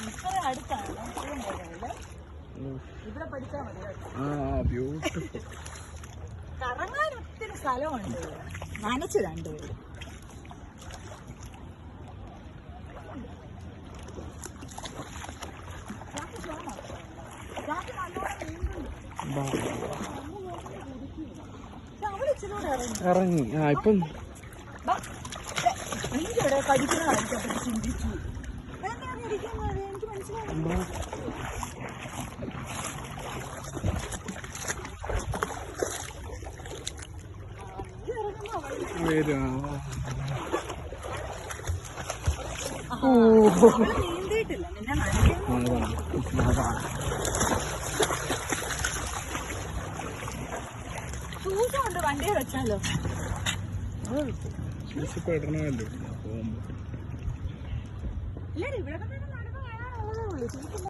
ഇത്ര അടുത്താണ് ഇവിടെ പഠിച്ചാൽ മതി. കറങ്ങാൻ ഒത്തിരി സ്ഥലമുണ്ട്. നനച്ചു രണ്ടുപേരും. ഇറങ്ങി ഇപ്പം പഠിക്കുന്നതായിരിക്കും ചിന്തിച്ചു. എനിക്ക് മനസ്സിലായി. നീന്തിയിട്ടില്ല. ഷൂസുണ്ട് വണ്ടിയെ വെച്ചാലോ? ഇല്ല, ഇവിടെ നടന്നു കാണാനുള്ളതേ ഉള്ളൂ.